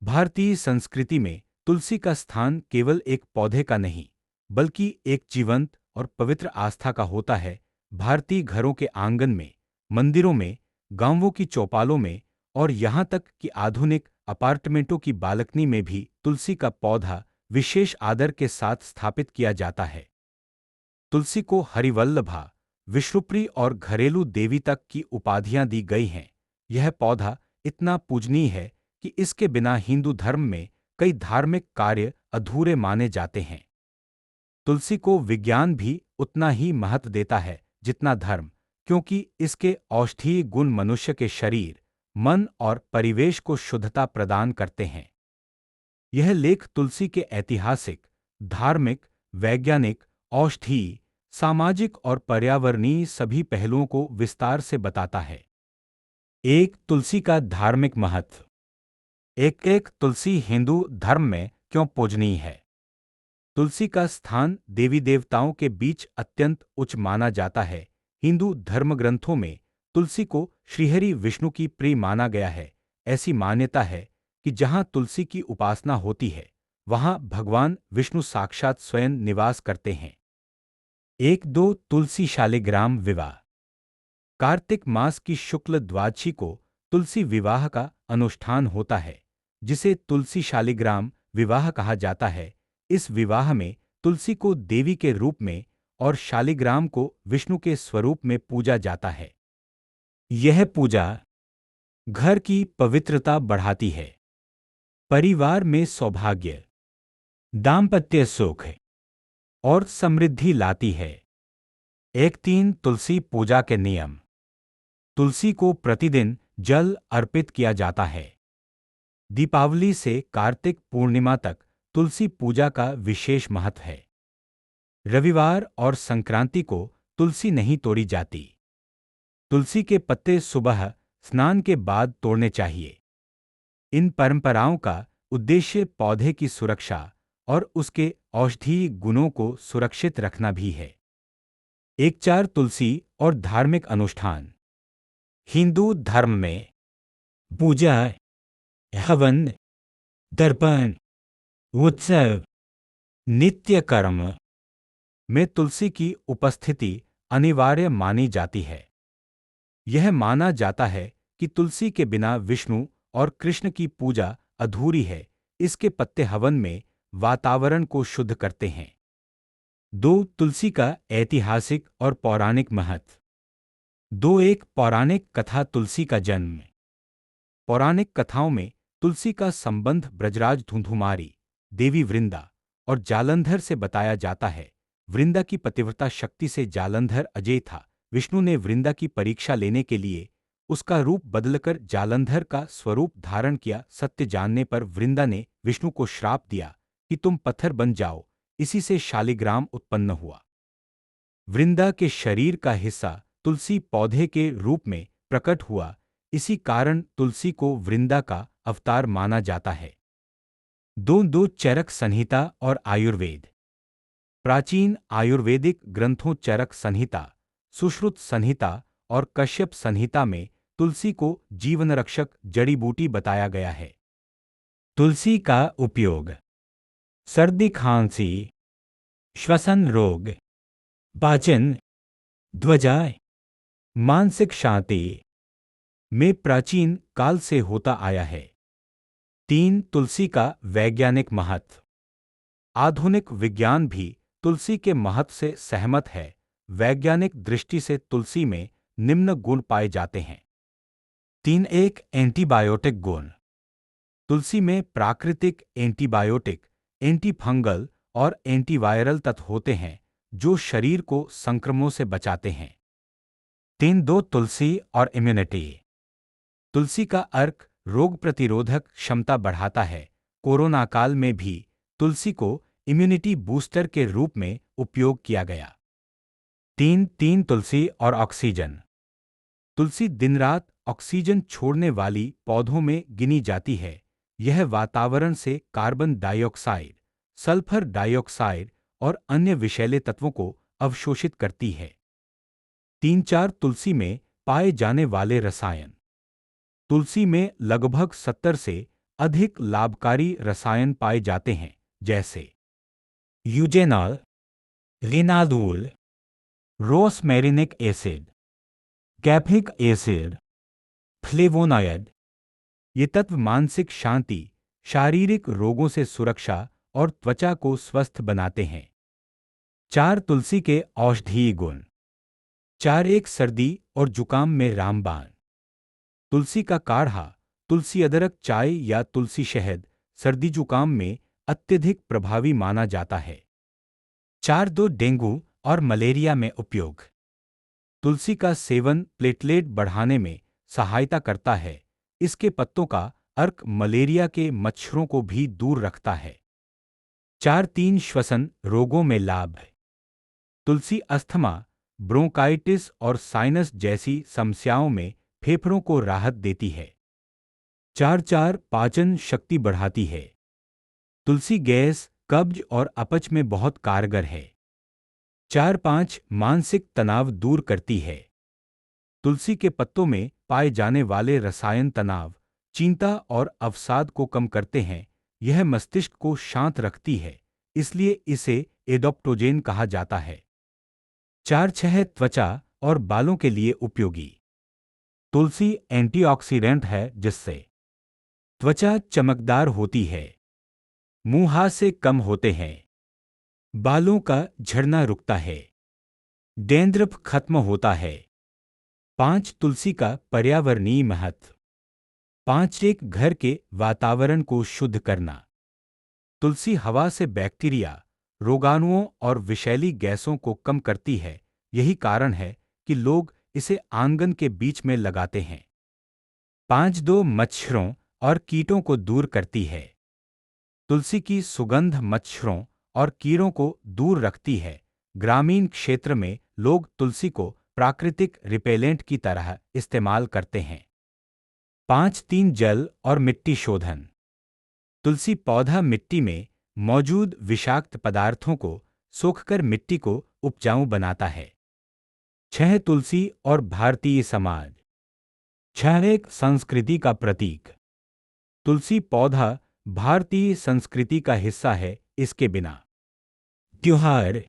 भारतीय संस्कृति में तुलसी का स्थान केवल एक पौधे का नहीं, बल्कि एक जीवंत और पवित्र आस्था का होता है। भारतीय घरों के आंगन में, मंदिरों में, गांवों की चौपालों में और यहाँ तक कि आधुनिक अपार्टमेंटों की बालकनी में भी तुलसी का पौधा विशेष आदर के साथ स्थापित किया जाता है। तुलसी को हरिवल्लभा, विष्णुप्रिय और घरेलू देवी तक की उपाधियां दी गई हैं। यह पौधा इतना पूजनीय है कि इसके बिना हिंदू धर्म में कई धार्मिक कार्य अधूरे माने जाते हैं। तुलसी को विज्ञान भी उतना ही महत्व देता है जितना धर्म, क्योंकि इसके औषधीय गुण मनुष्य के शरीर, मन और परिवेश को शुद्धता प्रदान करते हैं। यह लेख तुलसी के ऐतिहासिक, धार्मिक, वैज्ञानिक, औषधीय, सामाजिक और पर्यावरणीय सभी पहलुओं को विस्तार से बताता है। एक, तुलसी का धार्मिक महत्व। एक एक तुलसी हिंदू धर्म में क्यों पूजनीय है? तुलसी का स्थान देवी देवताओं के बीच अत्यंत उच्च माना जाता है। हिंदू धर्मग्रंथों में तुलसी को श्रीहरि विष्णु की प्रिय माना गया है। ऐसी मान्यता है कि जहां तुलसी की उपासना होती है, वहां भगवान विष्णु साक्षात स्वयं निवास करते हैं। एक दो, तुलसी शालिग्राम विवाह। कार्तिक मास की शुक्ल द्वादशी को तुलसी विवाह का अनुष्ठान होता है, जिसे तुलसी शालिग्राम विवाह कहा जाता है। इस विवाह में तुलसी को देवी के रूप में और शालिग्राम को विष्णु के स्वरूप में पूजा जाता है। यह पूजा घर की पवित्रता बढ़ाती है, परिवार में सौभाग्य, दाम्पत्य सुख और समृद्धि लाती है। एक तीन, तुलसी पूजा के नियम। तुलसी को प्रतिदिन जल अर्पित किया जाता है। दीपावली से कार्तिक पूर्णिमा तक तुलसी पूजा का विशेष महत्व है। रविवार और संक्रांति को तुलसी नहीं तोड़ी जाती। तुलसी के पत्ते सुबह स्नान के बाद तोड़ने चाहिए। इन परंपराओं का उद्देश्य पौधे की सुरक्षा और उसके औषधीय गुणों को सुरक्षित रखना भी है। एक चार, तुलसी और धार्मिक अनुष्ठान। हिंदू धर्म में पूजा, हवन, दर्पण, उत्सव, नित्य कर्म में तुलसी की उपस्थिति अनिवार्य मानी जाती है। यह माना जाता है कि तुलसी के बिना विष्णु और कृष्ण की पूजा अधूरी है। इसके पत्ते हवन में वातावरण को शुद्ध करते हैं। दो, तुलसी का ऐतिहासिक और पौराणिक महत्व। दो एक, पौराणिक कथा तुलसी का जन्म। पौराणिक कथाओं में तुलसी का संबंध ब्रजराज धुंधुमारी, देवी वृंदा और जालंधर से बताया जाता है। वृंदा की पतिव्रता शक्ति से जालंधर अजेय था। विष्णु ने वृंदा की परीक्षा लेने के लिए उसका रूप बदलकर जालंधर का स्वरूप धारण किया। सत्य जानने पर वृंदा ने विष्णु को श्राप दिया कि तुम पत्थर बन जाओ। इसी से शालिग्राम उत्पन्न हुआ। वृंदा के शरीर का हिस्सा तुलसी पौधे के रूप में प्रकट हुआ। इसी कारण तुलसी को वृंदा का अवतार माना जाता है। दो दो, चरक संहिता और आयुर्वेद। प्राचीन आयुर्वेदिक ग्रंथों चरक संहिता, सुश्रुत संहिता और कश्यप संहिता में तुलसी को जीवनरक्षक जड़ी बूटी बताया गया है। तुलसी का उपयोग सर्दी खांसी, श्वसन रोग, पाचन, त्वचा, मानसिक शांति में प्राचीन काल से होता आया है। तीन, तुलसी का वैज्ञानिक महत्व। आधुनिक विज्ञान भी तुलसी के महत्व से सहमत है। वैज्ञानिक दृष्टि से तुलसी में निम्न गुण पाए जाते हैं। तीन एक, एंटीबायोटिक गुण। तुलसी में प्राकृतिक एंटीबायोटिक, एंटीफंगल और एंटीवायरल तत्व होते हैं जो शरीर को संक्रमणों से बचाते हैं। तीन दो, तुलसी और इम्यूनिटी। तुलसी का अर्क रोग प्रतिरोधक क्षमता बढ़ाता है। कोरोना काल में भी तुलसी को इम्यूनिटी बूस्टर के रूप में उपयोग किया गया। तीन तीन, तुलसी और ऑक्सीजन। तुलसी दिन रात ऑक्सीजन छोड़ने वाली पौधों में गिनी जाती है। यह वातावरण से कार्बन डाइऑक्साइड, सल्फर डाइऑक्साइड और अन्य विषैले तत्वों को अवशोषित करती है। तीन चार, तुलसी में पाए जाने वाले रसायन। तुलसी में लगभग 70 से अधिक लाभकारी रसायन पाए जाते हैं, जैसे eugenol, linalool, rosmarinic acid, caffeic acid, flavonoid. ये तत्व मानसिक शांति, शारीरिक रोगों से सुरक्षा और त्वचा को स्वस्थ बनाते हैं। 4 तुलसी के औषधीय गुण। 4 एक सर्दी और जुकाम में रामबाण। तुलसी का काढ़ा, तुलसी अदरक चाय या तुलसी शहद सर्दी जुकाम में अत्यधिक प्रभावी माना जाता है। 4 दो डेंगू और मलेरिया में उपयोग। तुलसी का सेवन प्लेटलेट बढ़ाने में सहायता करता है। इसके पत्तों का अर्क मलेरिया के मच्छरों को भी दूर रखता है। 4 3 श्वसन रोगों में लाभ। तुलसी अस्थमा, ब्रोंकाइटिस और साइनस जैसी समस्याओं में फेफड़ों को राहत देती है। 4 4 पाचन शक्ति बढ़ाती है। तुलसी गैस, कब्ज और अपच में बहुत कारगर है। 4 5 मानसिक तनाव दूर करती है। तुलसी के पत्तों में पाए जाने वाले रसायन तनाव, चिंता और अवसाद को कम करते हैं। यह मस्तिष्क को शांत रखती है, इसलिए इसे एडोप्टोजेन कहा जाता है। 4 6 त्वचा और बालों के लिए उपयोगी। तुलसी एंटीऑक्सीडेंट है जिससे त्वचा चमकदार होती है, मुंहासे कम होते हैं, बालों का झड़ना रुकता है, डैंड्रफ खत्म होता है। 5 तुलसी का पर्यावरणीय महत्व। 5 एक घर के वातावरण को शुद्ध करना। तुलसी हवा से बैक्टीरिया, रोगाणुओं और विषैली गैसों को कम करती है। यही कारण है कि लोग इसे आंगन के बीच में लगाते हैं। 5 दो मच्छरों और कीटों को दूर करती है। तुलसी की सुगंध मच्छरों और कीड़ों को दूर रखती है। ग्रामीण क्षेत्र में लोग तुलसी को प्राकृतिक रिपेलेंट की तरह इस्तेमाल करते हैं। 5 3 जल और मिट्टी शोधन। तुलसी पौधा मिट्टी में मौजूद विषाक्त पदार्थों को सोखकर मिट्टी को उपजाऊ बनाता है। 6 तुलसी और भारतीय समाज। 6 एक संस्कृति का प्रतीक। तुलसी पौधा भारतीय संस्कृति का हिस्सा है। इसके बिना त्योहार,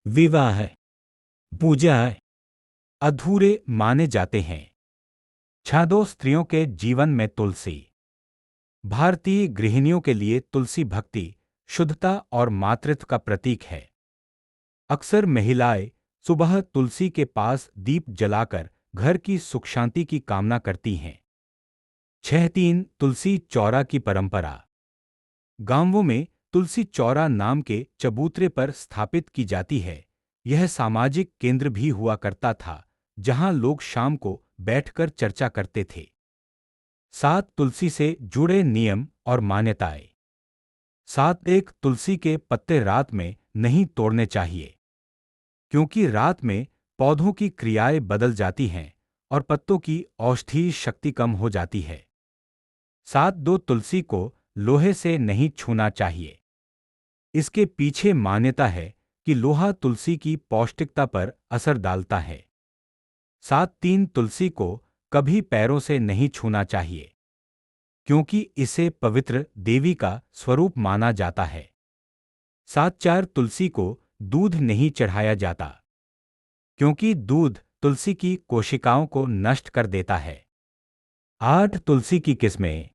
विवाह, पूजा अधूरे माने जाते हैं। 6 दो स्त्रियों के जीवन में तुलसी। भारतीय गृहिणियों के लिए तुलसी भक्ति, शुद्धता और मातृत्व का प्रतीक है। अक्सर महिलाएं सुबह तुलसी के पास दीप जलाकर घर की सुख शांति की कामना करती हैं। 6 3 तुलसी चौरा की परंपरा। गांवों में तुलसी चौरा नाम के चबूतरे पर स्थापित की जाती है। यह सामाजिक केंद्र भी हुआ करता था, जहां लोग शाम को बैठकर चर्चा करते थे। 7 तुलसी से जुड़े नियम और मान्यताएं। 7 एक तुलसी के पत्ते रात में नहीं तोड़ने चाहिए, क्योंकि रात में पौधों की क्रियाएं बदल जाती हैं और पत्तों की औषधीय शक्ति कम हो जाती है। 7 दो तुलसी को लोहे से नहीं छूना चाहिए। इसके पीछे मान्यता है कि लोहा तुलसी की पौष्टिकता पर असर डालता है। 7 3 तुलसी को कभी पैरों से नहीं छूना चाहिए, क्योंकि इसे पवित्र देवी का स्वरूप माना जाता है। 7 4 तुलसी को दूध नहीं चढ़ाया जाता, क्योंकि दूध तुलसी की कोशिकाओं को नष्ट कर देता है। 8 तुलसी की किस्में।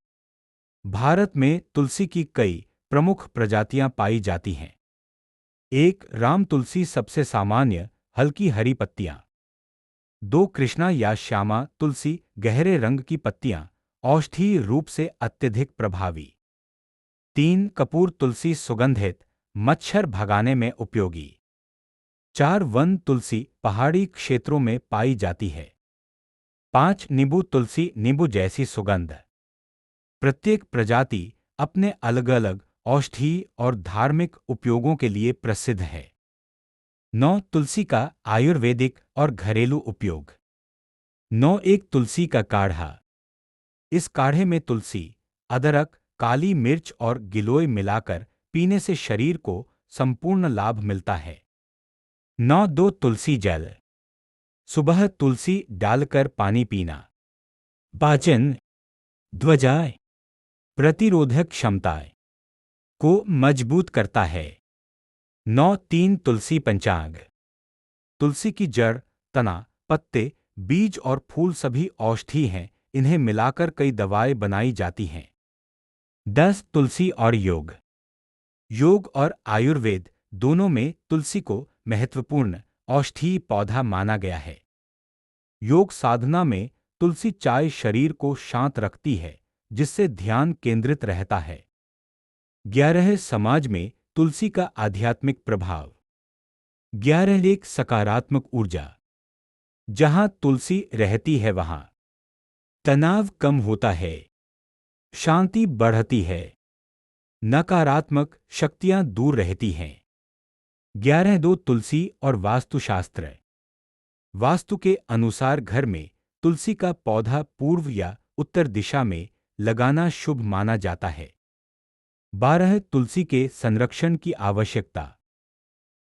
भारत में तुलसी की कई प्रमुख प्रजातियां पाई जाती हैं। 1 राम तुलसी सबसे सामान्य, हल्की हरी पत्तियां। 2 कृष्णा या श्यामा तुलसी, गहरे रंग की पत्तियां, औषधीय रूप से अत्यधिक प्रभावी। 3 कपूर तुलसी, सुगंधित, मच्छर भगाने में उपयोगी। 4 वन तुलसी, पहाड़ी क्षेत्रों में पाई जाती है। 5 नींबू तुलसी, नींबू जैसी सुगंध। प्रत्येक प्रजाति अपने अलग अलग औषधीय और धार्मिक उपयोगों के लिए प्रसिद्ध है। 9 तुलसी का आयुर्वेदिक और घरेलू उपयोग। 9 एक तुलसी का काढ़ा। इस काढ़े में तुलसी, अदरक, काली मिर्च और गिलोय मिलाकर पीने से शरीर को संपूर्ण लाभ मिलता है। 9 दो तुलसी जल। सुबह तुलसी डालकर पानी पीना। पाचन, त्वचा, प्रतिरोधक क्षमता को मजबूत करता है। 9 तुलसी पंचांग। तुलसी की जड़, तना, पत्ते, बीज और फूल सभी औषधि हैं, इन्हें मिलाकर कई दवाएं बनाई जाती हैं। 10 तुलसी और योग। योग और आयुर्वेद दोनों में तुलसी को महत्वपूर्ण औषधीय पौधा माना गया है। योग साधना में तुलसी चाय शरीर को शांत रखती है, जिससे ध्यान केंद्रित रहता है। 11 समाज में तुलसी का आध्यात्मिक प्रभाव। 11 एक सकारात्मक ऊर्जा। जहां तुलसी रहती है वहां तनाव कम होता है, शांति बढ़ती है, नकारात्मक शक्तियां दूर रहती हैं। 11 तुलसी और वास्तुशास्त्र। वास्तु के अनुसार घर में तुलसी का पौधा पूर्व या उत्तर दिशा में लगाना शुभ माना जाता है। 12 तुलसी के संरक्षण की आवश्यकता।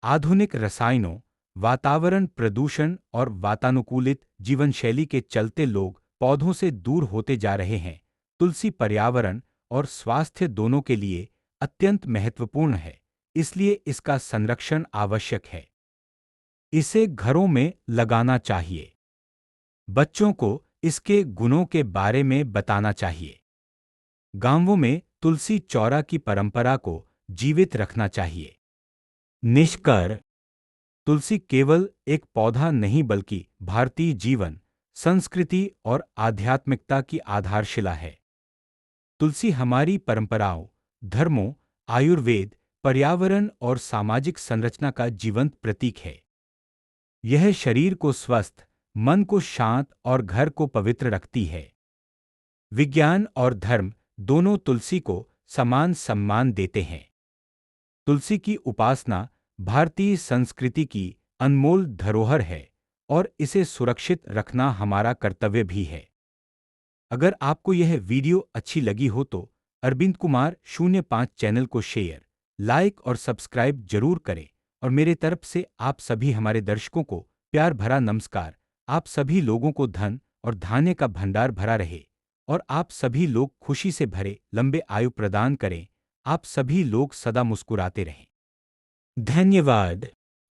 आधुनिक रसायनों, वातावरण प्रदूषण और वातानुकूलित जीवनशैली के चलते लोग पौधों से दूर होते जा रहे हैं। तुलसी पर्यावरण और स्वास्थ्य दोनों के लिए अत्यंत महत्वपूर्ण है, इसलिए इसका संरक्षण आवश्यक है। इसे घरों में लगाना चाहिए। बच्चों को इसके गुणों के बारे में बताना चाहिए। गांवों में तुलसी चौरा की परंपरा को जीवित रखना चाहिए। निष्कर्ष। तुलसी केवल एक पौधा नहीं बल्कि भारतीय जीवन, संस्कृति और आध्यात्मिकता की आधारशिला है। तुलसी हमारी परंपराओं, धर्मों, आयुर्वेद, पर्यावरण और सामाजिक संरचना का जीवंत प्रतीक है। यह शरीर को स्वस्थ, मन को शांत और घर को पवित्र रखती है। विज्ञान और धर्म दोनों तुलसी को समान सम्मान देते हैं। तुलसी की उपासना भारतीय संस्कृति की अनमोल धरोहर है और इसे सुरक्षित रखना हमारा कर्तव्य भी है। अगर आपको यह वीडियो अच्छी लगी हो तो अरविंद कुमार 05 चैनल को शेयर, लाइक और सब्सक्राइब जरूर करें। और मेरे तरफ से आप सभी हमारे दर्शकों को प्यार भरा नमस्कार। आप सभी लोगों को धन और धान्य का भंडार भरा रहे और आप सभी लोग खुशी से भरे लंबे आयु प्रदान करें। आप सभी लोग सदा मुस्कुराते रहें। धन्यवाद।